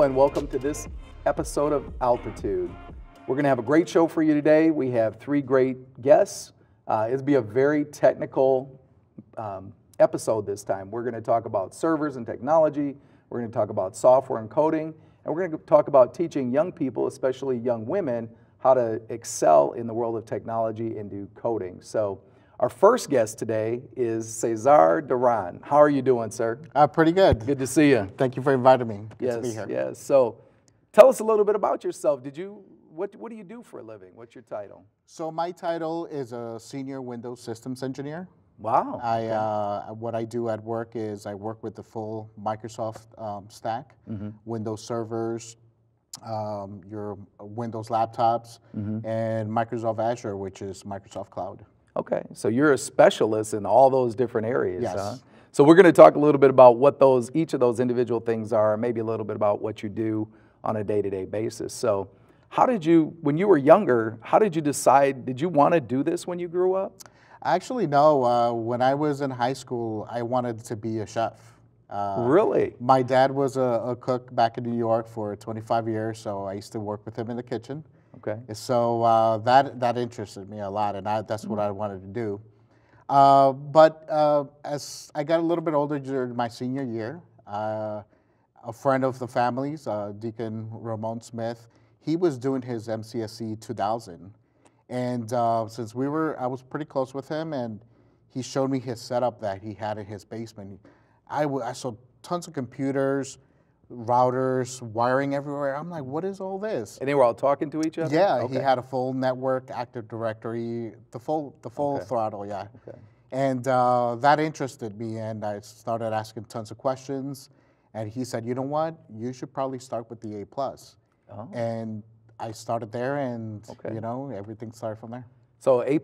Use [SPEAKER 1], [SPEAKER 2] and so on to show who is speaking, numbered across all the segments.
[SPEAKER 1] and welcome to this episode of Altitude. We're going to have a great show for you today. We have three great guests. It'll be a very technical episode this time. We're going to talk about servers and technology. We're going to talk about software and coding. And we're going to talk about teaching young people, especially young women, how to excel in the world of technology and do coding. So our first guest today is Cesar Duran. How are you doing, sir?
[SPEAKER 2] Pretty good.
[SPEAKER 1] Good to see you.
[SPEAKER 2] Thank you for inviting me. Good
[SPEAKER 1] Yes,
[SPEAKER 2] to be here.
[SPEAKER 1] yes. So tell us a little bit about yourself. What do you do for a living? What's your title?
[SPEAKER 2] So my title is a senior Windows systems engineer.
[SPEAKER 1] Wow.
[SPEAKER 2] What I do at work is I work with the full Microsoft stack, Windows servers, your Windows laptops, and Microsoft Azure, which is Microsoft Cloud.
[SPEAKER 1] Okay, so you're a specialist in all those different areas,
[SPEAKER 2] Yes.
[SPEAKER 1] huh? So we're going to talk a little bit about what each of those individual things are, maybe a little bit about what you do on a day-to-day basis. So when you were younger, how did you decide, did you want to do this when you grew up?
[SPEAKER 2] Actually, no. When I was in high school, I wanted to be a chef.
[SPEAKER 1] Really?
[SPEAKER 2] My dad was a cook back in New York for 25 years, so I used to work with him in the kitchen.
[SPEAKER 1] Okay.
[SPEAKER 2] So that interested me a lot, and that's what I wanted to do. But as I got a little bit older during my senior year, a friend of the family's, Deacon Ramon Smith, he was doing his MCSE 2000. And since I was pretty close with him, and he showed me his setup that he had in his basement. I saw tons of computers, routers, wiring everywhere. I'm like, what is all this?
[SPEAKER 1] And they were all talking to each other?
[SPEAKER 2] Yeah,
[SPEAKER 1] Okay.
[SPEAKER 2] he had a full network, Active Directory, the full throttle, yeah.
[SPEAKER 1] Okay.
[SPEAKER 2] And that interested me, and I started asking tons of questions. And he said, you know what? You should probably start with the A+.
[SPEAKER 1] Oh.
[SPEAKER 2] And I started there, and
[SPEAKER 1] Okay.
[SPEAKER 2] you know, everything started from there.
[SPEAKER 1] So A+,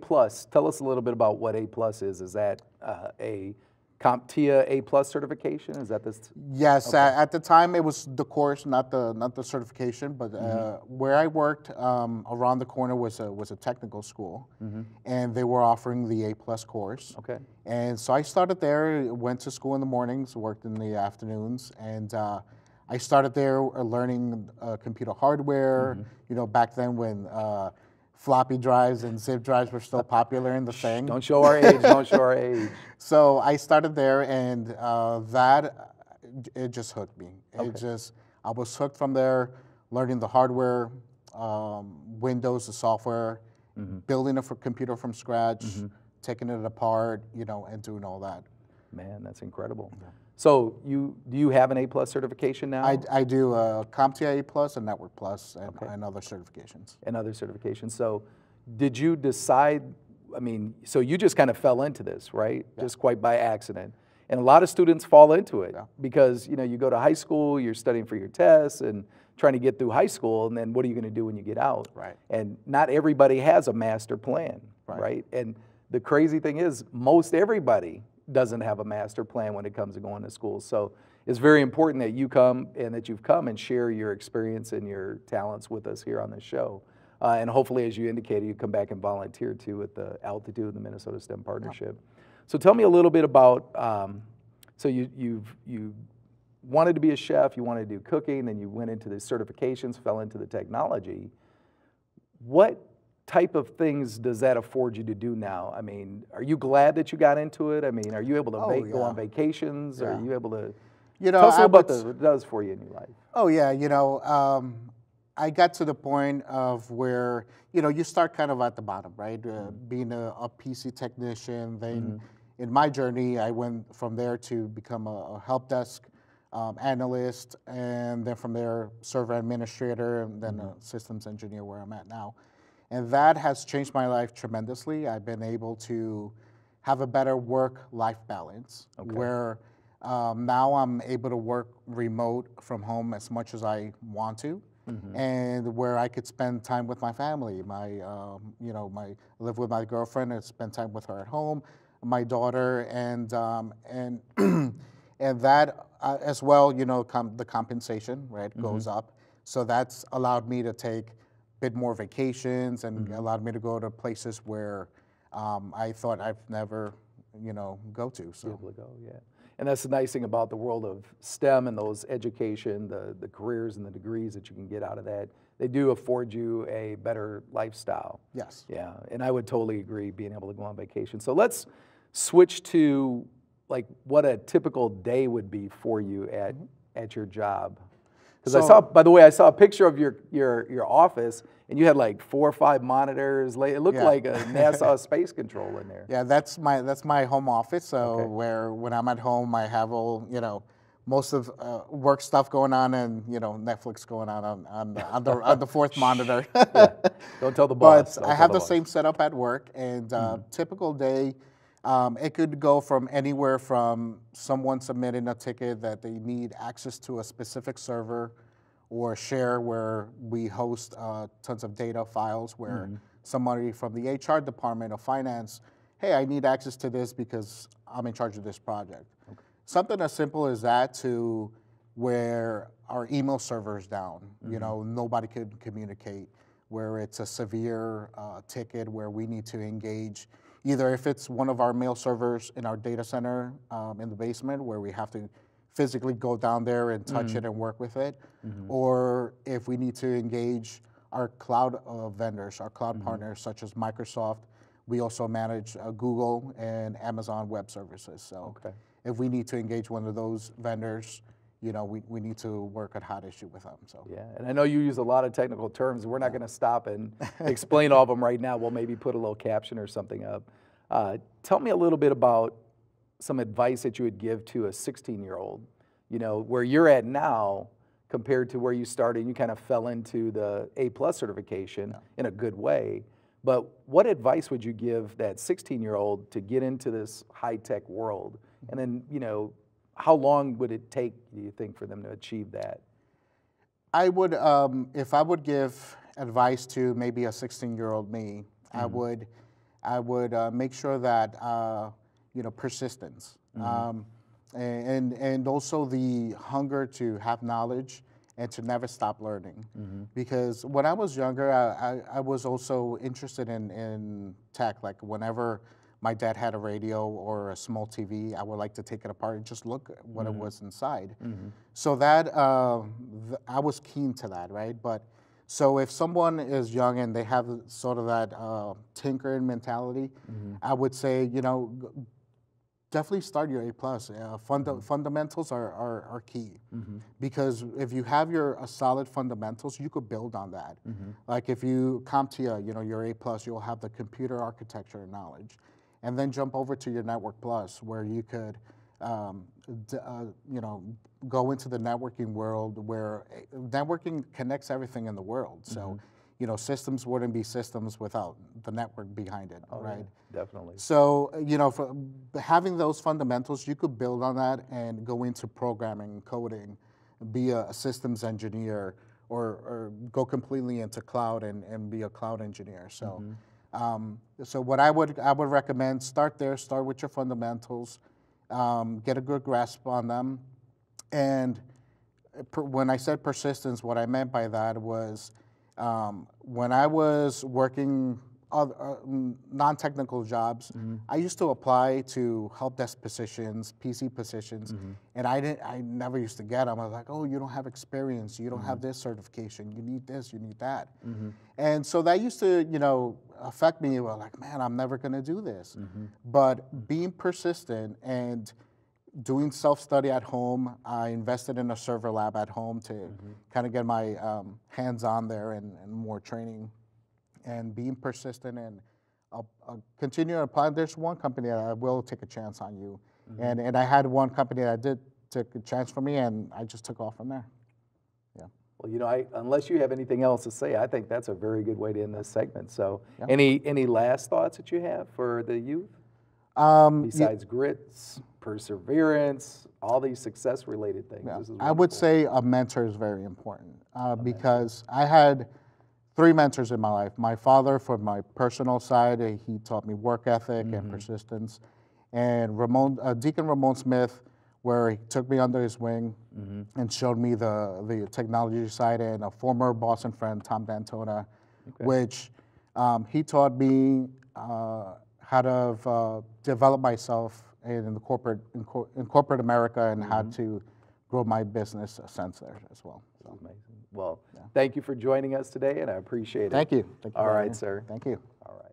[SPEAKER 1] tell us a little bit about what A+ is. Is that a CompTIA A+ certification? Is that this?
[SPEAKER 2] Yes,
[SPEAKER 1] Okay.
[SPEAKER 2] at the time it was the course, not the certification. But where I worked, around the corner was a technical school, and they were offering the A+ course.
[SPEAKER 1] Okay.
[SPEAKER 2] And so I started there. Went to school in the mornings, worked in the afternoons, and I started there learning computer hardware. You know, back then when floppy drives and zip drives were still popular in the thing.
[SPEAKER 1] Don't show our age. Don't show our age.
[SPEAKER 2] So I started there, and it just hooked me.
[SPEAKER 1] Okay.
[SPEAKER 2] I was hooked from there, learning the hardware, Windows, the software, building a computer from scratch, taking it apart, you know, and doing all that.
[SPEAKER 1] Man, that's incredible. Yeah. So do you have an A+ certification now?
[SPEAKER 2] I do CompTIA A+, and Network Plus, and other certifications.
[SPEAKER 1] And other certifications. So did you decide, I mean, so you just kind of fell into this, right? Yeah. Just quite by accident. And a lot of students fall into it because, you know, you go to high school, you're studying for your tests and trying to get through high school, and then what are you going to do when you get out?
[SPEAKER 2] Right.
[SPEAKER 1] And not everybody has a master plan, right? And the crazy thing is most everybody doesn't have a master plan when it comes to going to school. So it's very important that you come and share your experience and your talents with us here on this show. And hopefully, as you indicated, you come back and volunteer too at the Altitude and the Minnesota STEM Partnership. So tell me a little bit about, so you wanted to be a chef, you wanted to do cooking, then you went into the certifications, fell into the technology. What type of things does that afford you to do now? I mean, are you glad that you got into it? I mean, are you able to go on vacations? Are you able to, tell us about what it does for you in your life? Oh yeah,
[SPEAKER 2] you know, I got to the point of where, you know, you start kind of at the bottom, right? Being a PC technician, then in my journey, I went from there to become a help desk analyst, and then from there, server administrator, and then a systems engineer where I'm at now. And that has changed my life tremendously. I've been able to have a better work-life balance, where now I'm able to work remote from home as much as I want to, and where I could spend time with my family. You know, I live with my girlfriend and spend time with her at home, my daughter, and and that as well. You know, the compensation goes up, so that's allowed me to take bit more vacations and allowed me to go to places where I thought I've never, you know, go to. So.
[SPEAKER 1] Be able to go, yeah. And that's the nice thing about the world of STEM and those education, the careers and the degrees that you can get out of that. They do afford you a better lifestyle.
[SPEAKER 2] Yes.
[SPEAKER 1] Yeah, and I would totally agree being able to go on vacation. So let's switch to like what a typical day would be for you at your job. Because I saw, by the way, I saw a picture of your office, and you had like 4 or 5 monitors. It looked like a NASA space control in there.
[SPEAKER 2] Yeah, that's my home office. So where when I'm at home, I have all most of work stuff going on, and Netflix going on the 4th monitor.
[SPEAKER 1] Yeah. Don't tell the boss.
[SPEAKER 2] But I have the same setup at work, and typical day. It could go from anywhere from someone submitting a ticket that they need access to a specific server or share where we host tons of data files where somebody from the HR department or finance, hey, I need access to this because I'm in charge of this project. Okay. Something as simple as that to where our email server is down, nobody could communicate, where it's a severe ticket where we need to engage. Either if it's one of our mail servers in our data center in the basement where we have to physically go down there and touch it and work with it, or if we need to engage our cloud vendors, our cloud partners such as Microsoft. We also manage Google and Amazon Web Services. So if we need to engage one of those vendors, we need to work at hot issue with them. So
[SPEAKER 1] yeah, and I know you use a lot of technical terms. We're not going to stop and explain all of them right now. We'll maybe put a little caption or something up. Tell me a little bit about some advice that you would give to a 16-year-old, where you're at now compared to where you started. You kind of fell into the A+ certification in a good way. But what advice would you give that 16-year-old to get into this high-tech world? And then, how long would it take, do you think, for them to achieve that?
[SPEAKER 2] I would, if I would give advice to maybe a 16-year-old me, I would make sure that persistence and also the hunger to have knowledge and to never stop learning. Because when I was younger, I was also interested in tech. Like whenever my dad had a radio or a small TV, I would like to take it apart and just look at what it was inside. So that, I was keen to that, right? But so if someone is young and they have sort of that tinkering mentality, I would say, definitely start your A+. Fundamentals are key. Because if you have your solid fundamentals, you could build on that. Like if you CompTIA, your A+, you'll have the computer architecture knowledge. And then jump over to your Network Plus, where you could, go into the networking world, where networking connects everything in the world. So, systems wouldn't be systems without the network behind it, right?
[SPEAKER 1] Yeah, definitely.
[SPEAKER 2] So, for having those fundamentals, you could build on that and go into programming, coding, be a systems engineer, or go completely into cloud and be a cloud engineer. So. So what I would recommend, start there, start with your fundamentals, get a good grasp on them. And when I said persistence, what I meant by that was when I was working non-technical jobs, I used to apply to help desk positions, PC positions, and I never used to get them. I was like, oh, you don't have experience, you don't have this certification, you need this, you need that. And so that used to, affect me. Well, like, man, I'm never gonna do this. But being persistent and doing self-study at home, I invested in a server lab at home to kind of get my hands on there and more training. And being persistent, and I'll continue to apply. There's one company that I will take a chance on you, and I had one company that did take a chance for me, and I just took off from there. Yeah.
[SPEAKER 1] Well, unless you have anything else to say, I think that's a very good way to end this segment. So, any last thoughts that you have for the youth? Besides grits, perseverance, all these success-related things.
[SPEAKER 2] Yeah. I would say a mentor is very important because I had 3 mentors in my life. My father, from my personal side, he taught me work ethic and persistence. And Deacon Ramon Smith, where he took me under his wing and showed me the technology side, and a former boss and friend, Tom D'Antona, which he taught me how to develop myself in the corporate America and how to grow my business sense there as well. So.
[SPEAKER 1] Amazing. Well, thank you for joining us today, and I appreciate it.
[SPEAKER 2] Thank you. Thank you.
[SPEAKER 1] All right, sir.
[SPEAKER 2] Thank you.
[SPEAKER 1] All right.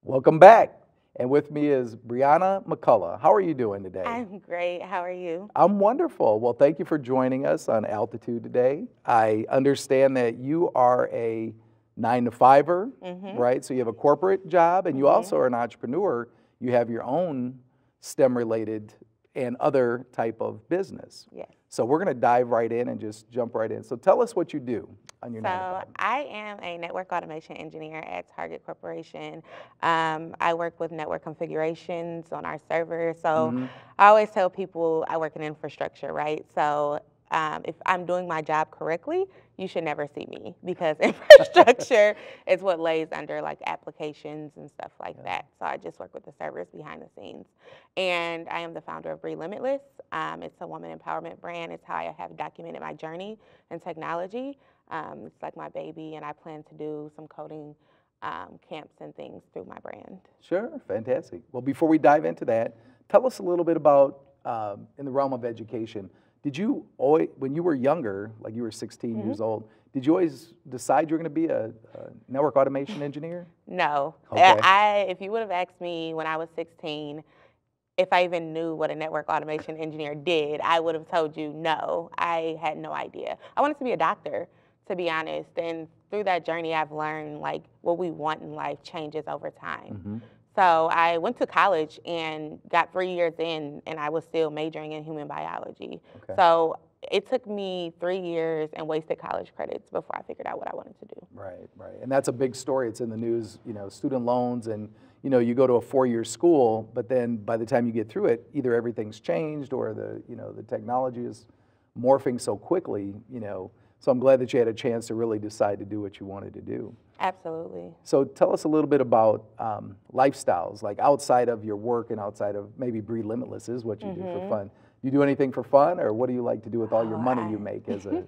[SPEAKER 1] Welcome back. And with me is Brianna McCullough. How are you doing today?
[SPEAKER 3] I'm great. How are you?
[SPEAKER 1] I'm wonderful. Well, thank you for joining us on Altitude today. I understand that you are a 9-to-5er, right? So you have a corporate job, and you also are an entrepreneur. You have your own STEM-related and other type of business.
[SPEAKER 3] Yes.
[SPEAKER 1] So we're going to dive right in and just jump right in. So tell us what you do on your 9-to-5.
[SPEAKER 3] So I am a network automation engineer at Target Corporation. I work with network configurations on our servers. So I always tell people I work in infrastructure, right? So if I'm doing my job correctly, you should never see me, because infrastructure is what lays under like applications and stuff like that. So I just work with the servers behind the scenes. And I am the founder of Bree Limitless. It's a woman empowerment brand. It's how I have documented my journey in technology. It's like my baby, and I plan to do some coding camps and things through my brand.
[SPEAKER 1] Sure, fantastic. Well, before we dive into that, tell us a little bit about, in the realm of education, did you always, when you were younger, like you were 16 years old, did you always decide you were going to be a network automation engineer?
[SPEAKER 3] No.
[SPEAKER 1] Okay.
[SPEAKER 3] If you would have asked me when I was 16 if I even knew what a network automation engineer did, I would have told you no. I had no idea. I wanted to be a doctor, to be honest. And through that journey, I've learned like what we want in life changes over time. So I went to college and got 3 years in, and I was still majoring in human biology.
[SPEAKER 1] Okay.
[SPEAKER 3] So it took me 3 years and wasted college credits before I figured out what I wanted to do.
[SPEAKER 1] Right, right. And that's a big story. It's in the news, you know, student loans, and, you know, you go to a 4-year school, but then by the time you get through it, either everything's changed or the, you know, the technology is morphing so quickly, you know. So I'm glad that you had a chance to really decide to do what you wanted to do.
[SPEAKER 3] Absolutely.
[SPEAKER 1] So tell us a little bit about lifestyles, like outside of your work and outside of maybe Bree Limitless is what you do for fun. Do you do anything for fun, or what do you like to do with all your money you make as a...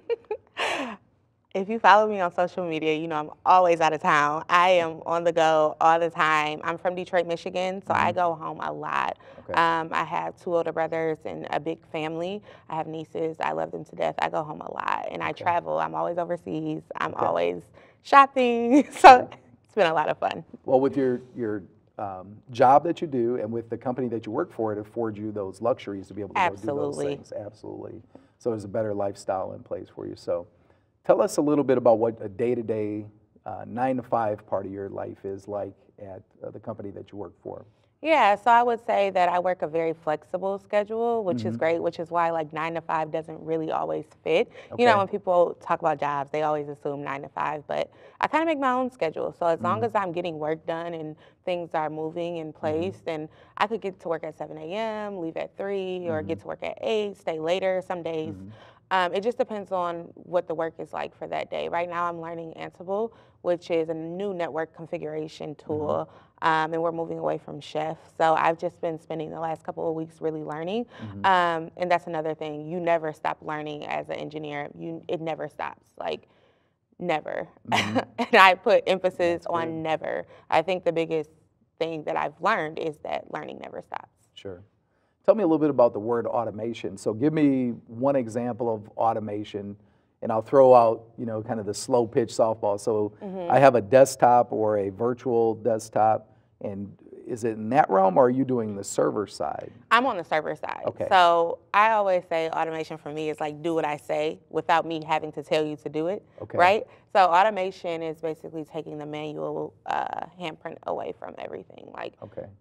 [SPEAKER 3] If you follow me on social media, you know I'm always out of town. I am on the go all the time. I'm from Detroit, Michigan, so I go home a lot.
[SPEAKER 1] Okay.
[SPEAKER 3] I have 2 older brothers and a big family. I have nieces. I love them to death. I go home a lot, and I travel. I'm always overseas. I'm always shopping. So it's been a lot of fun.
[SPEAKER 1] Well, with your job that you do and with the company that you work for, it affords you those luxuries to be able to go do those things. Absolutely. So there's a better lifestyle in place for you. So tell us a little bit about what a day-to-day 9-to-5 part of your life is like at the company that you work for.
[SPEAKER 3] Yeah, so I would say that I work a very flexible schedule, which is great, which is why like 9 to 5 doesn't really always fit.
[SPEAKER 1] Okay.
[SPEAKER 3] You know, when people talk about jobs, they always assume 9 to 5, but I kind of make my own schedule. So as long as I'm getting work done and things are moving in place, then I could get to work at 7 a.m., leave at 3, or get to work at 8, stay later some days. It just depends on what the work is like for that day. Right now I'm learning Ansible, which is a new network configuration tool, and we're moving away from Chef. So I've just been spending the last couple of weeks really learning, and that's another thing. You never stop learning as an engineer. It never stops, like never. And I put emphasis on never. I think the biggest thing that I've learned is that learning never stops.
[SPEAKER 1] Sure. Tell me a little bit about the word automation. So give me one example of automation, and I'll throw out, you know, kind of the slow pitch softball. So I have a desktop or a virtual desktop, and is it in that realm, or are you doing the server side?
[SPEAKER 3] I'm on the server side.
[SPEAKER 1] Okay.
[SPEAKER 3] So I always say automation for me is like do what I say without me having to tell you to do it, right? So automation is basically taking the manual handprint away from everything. Like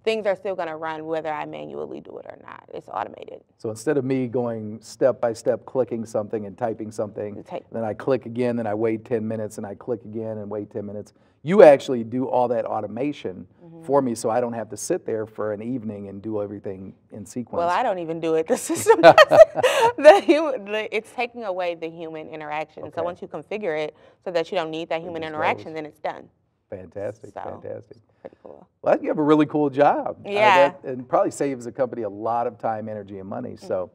[SPEAKER 3] things are still going to run whether I manually do it or not. It's automated.
[SPEAKER 1] So instead of me going step by step, clicking something and typing something, then I click again, then I wait 10 minutes, and I click again and wait 10 minutes. You actually do all that automation for me, so I don't have to sit there for an evening and do everything in sequence.
[SPEAKER 3] Well, I don't even do it. The system does it. It's taking away the human interaction. So once you configure it so that you don't need that human interaction, then it's done.
[SPEAKER 1] Fantastic,
[SPEAKER 3] So,
[SPEAKER 1] fantastic.
[SPEAKER 3] pretty cool.
[SPEAKER 1] Well, you have a really cool job.
[SPEAKER 3] Yeah.
[SPEAKER 1] And probably saves the company a lot of time, energy, and money. So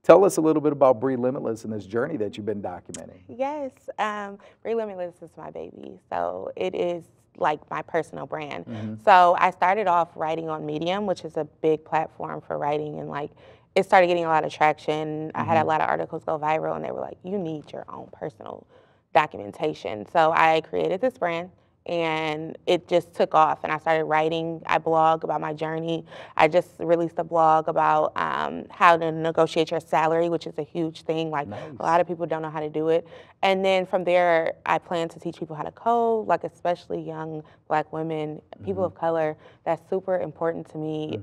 [SPEAKER 1] tell us a little bit about Bree Limitless and this journey that you've been documenting.
[SPEAKER 3] Yes, Bree Limitless is my baby. So it is like my personal brand. So I started off writing on Medium, which is a big platform for writing, and like it started getting a lot of traction. I had a lot of articles go viral, and they were like, "You need your own personal documentation." So I created this brand, and it just took off, and I started writing. I blog about my journey. I just released a blog about how to negotiate your salary, which is a huge thing. Like a lot of people don't know how to do it. And then from there, I plan to teach people how to code, like especially young Black women, people of color. That's super important to me,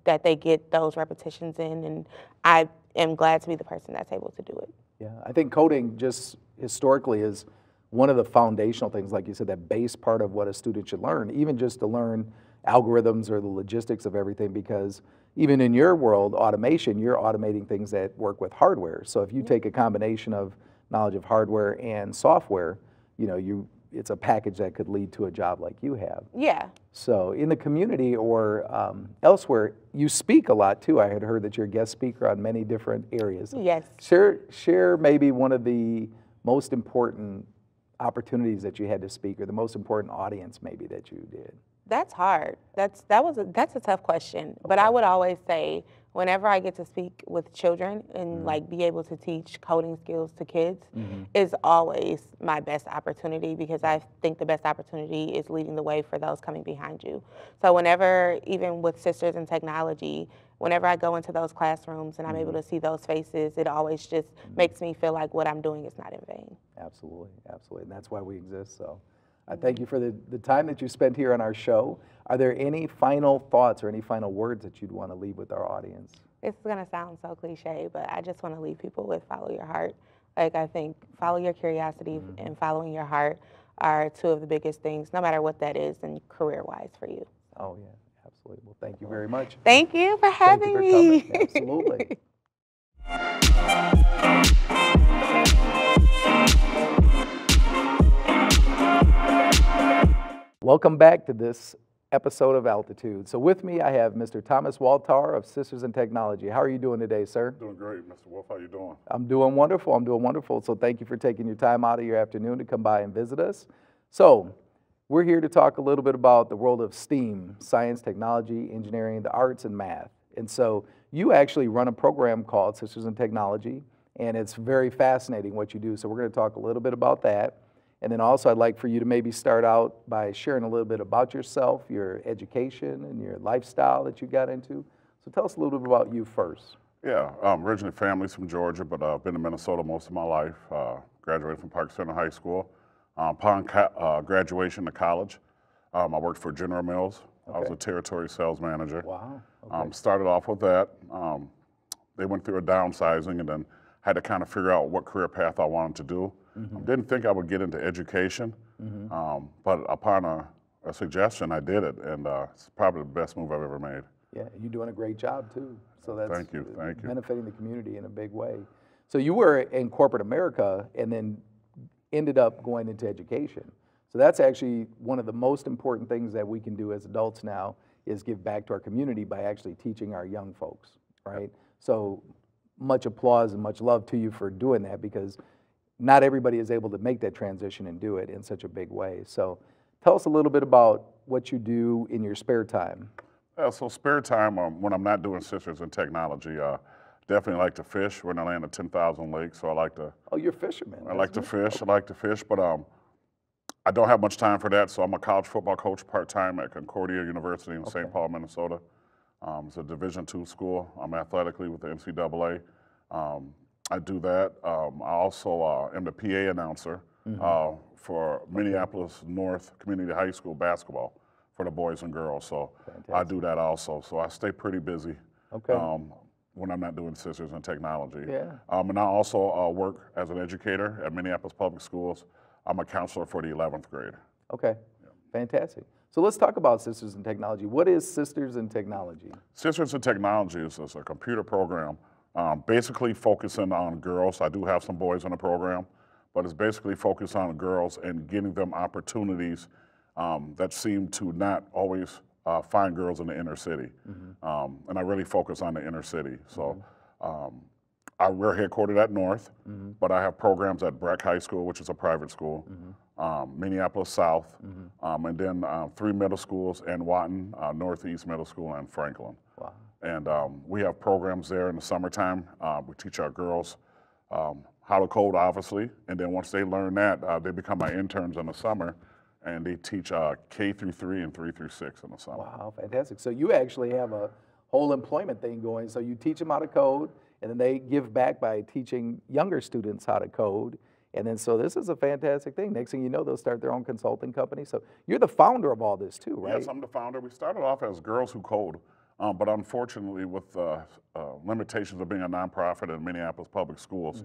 [SPEAKER 3] that they get those repetitions in, and I am glad to be the person that's able to do it.
[SPEAKER 1] Yeah, I think coding just historically is one of the foundational things, like you said, that base part of what a student should learn, even just to learn algorithms or the logistics of everything, because even in your world, automation, you're automating things that work with hardware. So if you take a combination of knowledge of hardware and software, you know, it's a package that could lead to a job like you have.
[SPEAKER 3] Yeah.
[SPEAKER 1] So in the community or elsewhere, you speak a lot too. I had heard that you're a guest speaker on many different areas.
[SPEAKER 3] Yes.
[SPEAKER 1] Share maybe one of the most important opportunities that you had to speak, or the most important audience maybe that you did.
[SPEAKER 3] That's hard. That's a tough question. But I would always say, whenever I get to speak with children and like be able to teach coding skills to kids, is always my best opportunity, because I think the best opportunity is leading the way for those coming behind you. So whenever, even with Sisters in Technology, whenever I go into those classrooms and I'm able to see those faces, it always just makes me feel like what I'm doing is not in vain.
[SPEAKER 1] Absolutely, absolutely. And that's why we exist. So I thank you for the time that you spent here on our show. Are there any final thoughts or any final words that you'd want to leave with our audience?
[SPEAKER 3] It's going to sound so cliche, but I just want to leave people with follow your heart. Like, I think follow your curiosity and following your heart are two of the biggest things, no matter what that is, and career-wise for you.
[SPEAKER 1] Oh, yeah, absolutely. Well, thank you very much.
[SPEAKER 3] Thank you for having me.
[SPEAKER 1] Thank you for coming. Absolutely. Welcome back to this episode of Altitude. So with me, I have Mr. Thomas Waltar of Sisters in Technology. How are you doing today, sir?
[SPEAKER 4] Doing great, Mr. Wulf. How you doing?
[SPEAKER 1] I'm doing wonderful. I'm doing wonderful. So thank you for taking your time out of your afternoon to come by and visit us. So we're here to talk a little bit about the world of STEAM, science, technology, engineering, the arts, and math. And so you actually run a program called Sisters in Technology, and it's very fascinating what you do. So we're going to talk a little bit about that. And then also I'd like for you to maybe start out by sharing a little bit about yourself, your education, and your lifestyle that you got into. So tell us a little bit about you first.
[SPEAKER 4] Yeah, originally family's from Georgia, but I've been in Minnesota most of my life. Graduated from Park Center High School. Upon graduation to college, I worked for General Mills. I was a territory sales manager.
[SPEAKER 1] Wow. Okay.
[SPEAKER 4] Started off with that. They went through a downsizing, and then had to kind of figure out what career path I wanted to do. Didn't think I would get into education, but upon a suggestion, I did it, and it's probably the best move I've ever made.
[SPEAKER 1] Yeah, you're doing a great job too. So that's
[SPEAKER 4] thank you.
[SPEAKER 1] Benefiting the community in a big way. So you were in corporate America and then ended up going into education. So that's actually one of the most important things that we can do as adults now, is give back to our community by actually teaching our young folks, right? So much applause and much love to you for doing that, because not everybody is able to make that transition and do it in such a big way. So tell us a little bit about what you do in your spare time.
[SPEAKER 4] So spare time, when I'm not doing Sisters in Technology, definitely like to fish. We're in the land of 10,000 lakes, so I like to.
[SPEAKER 1] Oh, you're a fisherman.
[SPEAKER 4] I like to fish, but I don't have much time for that, so I'm a college football coach part-time at Concordia University in St. Paul, Minnesota. It's a Division II school. I'm athletically with the NCAA. I do that. I also am the PA announcer for Minneapolis North Community High School basketball for the boys and girls. So I do that also. So I stay pretty busy when I'm not doing Sisters in Technology.
[SPEAKER 1] Yeah.
[SPEAKER 4] And I also work as an educator at Minneapolis Public Schools. I'm a counselor for the 11th grade.
[SPEAKER 1] Okay, fantastic. So let's talk about Sisters in Technology. What is Sisters in Technology? Sisters
[SPEAKER 4] in Technology is a computer program basically focusing on girls. I do have some boys in the program, but it's basically focused on girls and getting them opportunities that seem to not always find girls in the inner city. And I really focus on the inner city. So we're headquartered at North, but I have programs at Breck High School, which is a private school, Minneapolis South, and then 3 middle schools in Watton, Northeast Middle School, and Franklin.
[SPEAKER 1] Wow.
[SPEAKER 4] And we have programs there in the summertime. We teach our girls how to code, obviously, and then once they learn that, they become my interns in the summer, and they teach K through 3 and 3 through 6 in the summer.
[SPEAKER 1] Wow, fantastic. So you actually have a whole employment thing going. So you teach them how to code, and then they give back by teaching younger students how to code. And then, so this is a fantastic thing. Next thing you know, they'll start their own consulting company. So you're the founder of all this too, right?
[SPEAKER 4] Yes, I'm the founder. We started off as Girls Who Code, but unfortunately with limitations of being a nonprofit in Minneapolis public schools,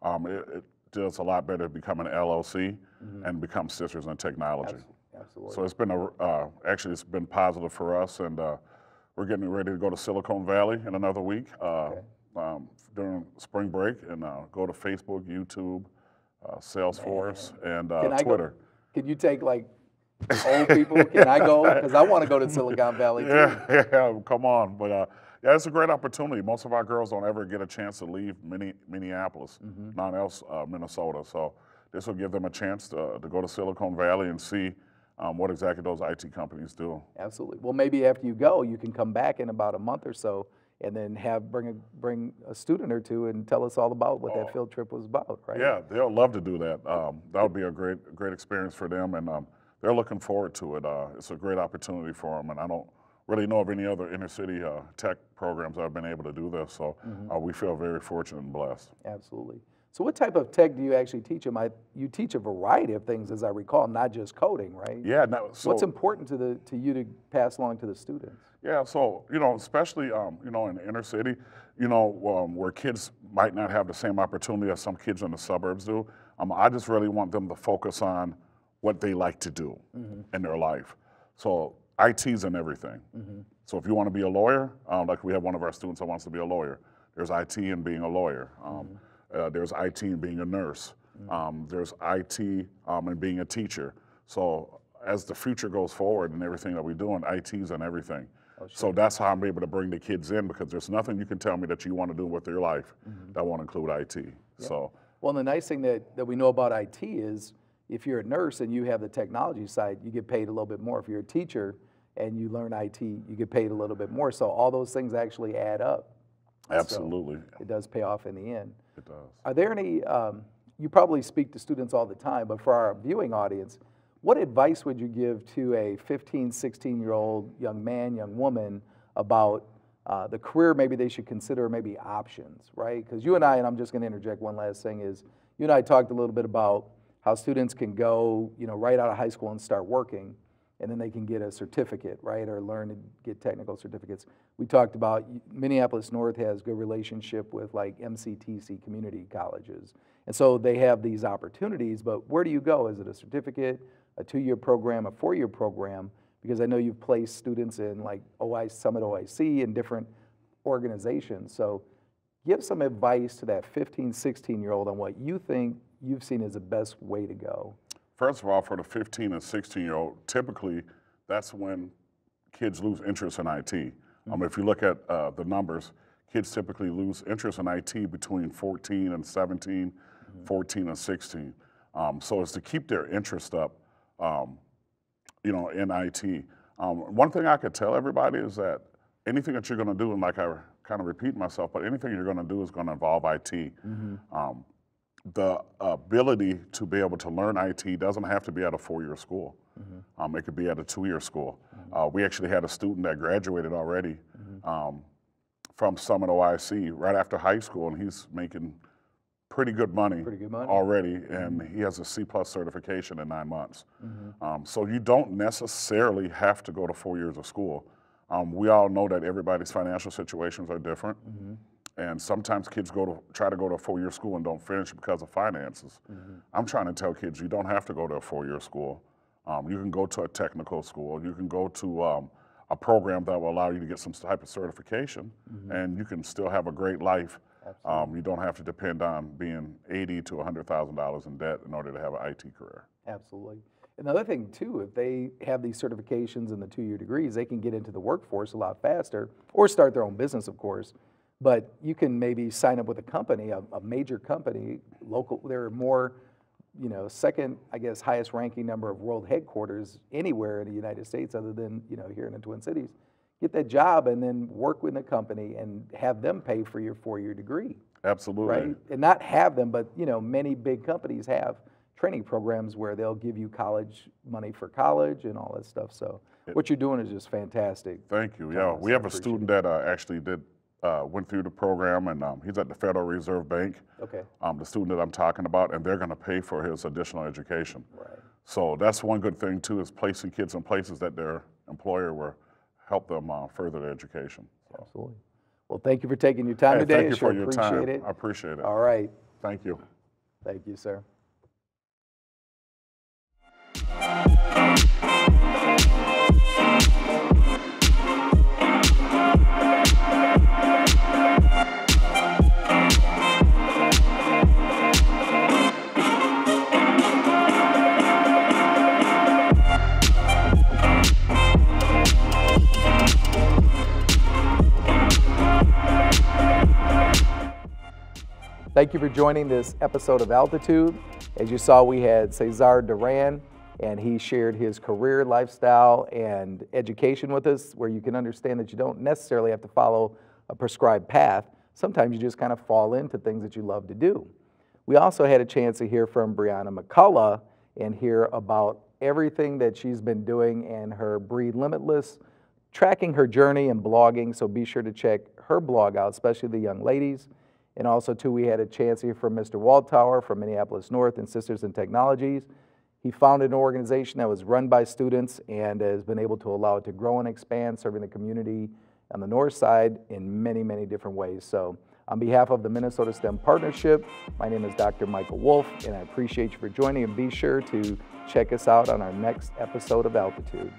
[SPEAKER 4] it does a lot better to become an LLC and become Sisters in Technology.
[SPEAKER 1] Absolutely.
[SPEAKER 4] So it's been actually it's been positive for us, and we're getting ready to go to Silicon Valley in another week during spring break, and go to Facebook, YouTube, Salesforce, and Twitter.
[SPEAKER 1] Can you take like old people? Can I go? Because I want to go to Silicon Valley too.
[SPEAKER 4] Yeah, come on. But yeah, it's a great opportunity. Most of our girls don't ever get a chance to leave Minneapolis, none else Minnesota. So this will give them a chance to go to Silicon Valley and see what exactly those IT companies do.
[SPEAKER 1] Absolutely. Well, maybe after you go, you can come back in about a month or so, and then bring a student or two and tell us all about what that field trip was about, right?
[SPEAKER 4] Yeah, they'll love to do that. That would be a great experience for them, and they're looking forward to it. It's a great opportunity for them, and I don't really know of any other inner city tech programs that have been able to do this, so we feel very fortunate and blessed.
[SPEAKER 1] Absolutely. So what type of tech do you actually teach them? You teach a variety of things, as I recall, not just coding, right?
[SPEAKER 4] Yeah. So
[SPEAKER 1] what's important to you to pass along to the students?
[SPEAKER 4] Yeah, so, especially, in the inner city, where kids might not have the same opportunity as some kids in the suburbs do, I just really want them to focus on what they like to do in their life. So IT's in everything. So if you want to be a lawyer, like we have one of our students that wants to be a lawyer, there's IT in being a lawyer. There's IT in being a nurse. There's IT in being a teacher. So as the future goes forward and everything that we're doing, IT's in everything. Oh, sure. So that's how I'm able to bring the kids in, because there's nothing you can tell me that you want to do with your life that won't include IT. Yeah. So,
[SPEAKER 1] well, the nice thing that we know about IT is if you're a nurse and you have the technology side, you get paid a little bit more. If you're a teacher and you learn IT, you get paid a little bit more. So all those things actually add up.
[SPEAKER 4] Absolutely.
[SPEAKER 1] So it does pay off in the end.
[SPEAKER 4] It does.
[SPEAKER 1] Are there any, you probably speak to students all the time, but for our viewing audience, what advice would you give to a 15, 16-year-old young man, young woman about the career maybe they should consider, maybe options, right? Because you and I'm just going to interject one last thing, is you and I talked a little bit about how students can go, right out of high school and start working, and then they can get a certificate, right, or learn to get technical certificates. We talked about Minneapolis North has good relationship with like MCTC community colleges. And so they have these opportunities, but where do you go? Is it a certificate, a 2-year program, a 4-year program? Because I know you've placed students in like Summit OIC and different organizations. So give some advice to that 15, 16-year-old on what you think you've seen as the best way to go.
[SPEAKER 4] First of all, for the 15 and 16-year-old, typically that's when kids lose interest in IT. If you look at the numbers, kids typically lose interest in IT between 14 and 17, 14 and 16. So it's to keep their interest up, in IT. One thing I could tell everybody is that anything that you're going to do, and like I kind of repeat myself, but anything you're going to do is going to involve IT. The ability to be able to learn IT doesn't have to be at a 4-year school. It could be at a 2-year school. We actually had a student that graduated already from Summit OIC right after high school, and he's making pretty good money already, and he has a C+ certification in 9 months. So you don't necessarily have to go to 4 years of school. We all know that everybody's financial situations are different. And sometimes kids try to go to a 4-year school and don't finish because of finances. I'm trying to tell kids you don't have to go to a 4-year school. You can go to a technical school. You can go to a program that will allow you to get some type of certification, and you can still have a great life. You don't have to depend on being $80,000 to $100,000 in debt in order to have an IT career.
[SPEAKER 1] Absolutely. Another thing too, if they have these certifications and the 2-year degrees, they can get into the workforce a lot faster, or start their own business, of course. But you can maybe sign up with a company, a major company, local. There are more, you know, second, I guess, highest ranking number of world headquarters anywhere in the United States other than, you know, here in the Twin Cities. Get that job and then work with a company and have them pay for your 4-year degree.
[SPEAKER 4] Absolutely.
[SPEAKER 1] Right? And not have them, but, you know, many big companies have training programs where they'll give you college money for college and all that stuff. So what you're doing is just fantastic.
[SPEAKER 4] Thank you. Yeah,
[SPEAKER 1] Thomas,
[SPEAKER 4] we have
[SPEAKER 1] I
[SPEAKER 4] a student that actually went through the program, and he's at the Federal Reserve Bank.
[SPEAKER 1] Okay.
[SPEAKER 4] The student that I'm talking about, and they're going to pay for his additional education.
[SPEAKER 1] Right.
[SPEAKER 4] So that's one good thing too, is placing kids in places that their employer will help them further their education. So.
[SPEAKER 1] Absolutely. Well, thank you for taking your time today.
[SPEAKER 4] Thank you for your time.
[SPEAKER 1] Appreciate it.
[SPEAKER 4] I appreciate it.
[SPEAKER 1] All right.
[SPEAKER 4] Thank you.
[SPEAKER 1] Thank you, sir. Thank you for joining this episode of Altitude. As you saw, we had Cesar Duran, and he shared his career, lifestyle, and education with us, where you can understand that you don't necessarily have to follow a prescribed path. Sometimes you just kind of fall into things that you love to do. We also had a chance to hear from Brianna McCullough and hear about everything that she's been doing and her Breathe Limitless, tracking her journey and blogging, so be sure to check her blog out, especially the young ladies. And also, too, we had a chance to hear from Mr. Waldtower from Minneapolis North and Sisters in Technologies. He founded an organization that was run by students and has been able to allow it to grow and expand, serving the community on the north side in many, many different ways. So on behalf of the Minnesota STEM Partnership, my name is Dr. Michael Wulf, and I appreciate you for joining, and be sure to check us out on our next episode of Altitude.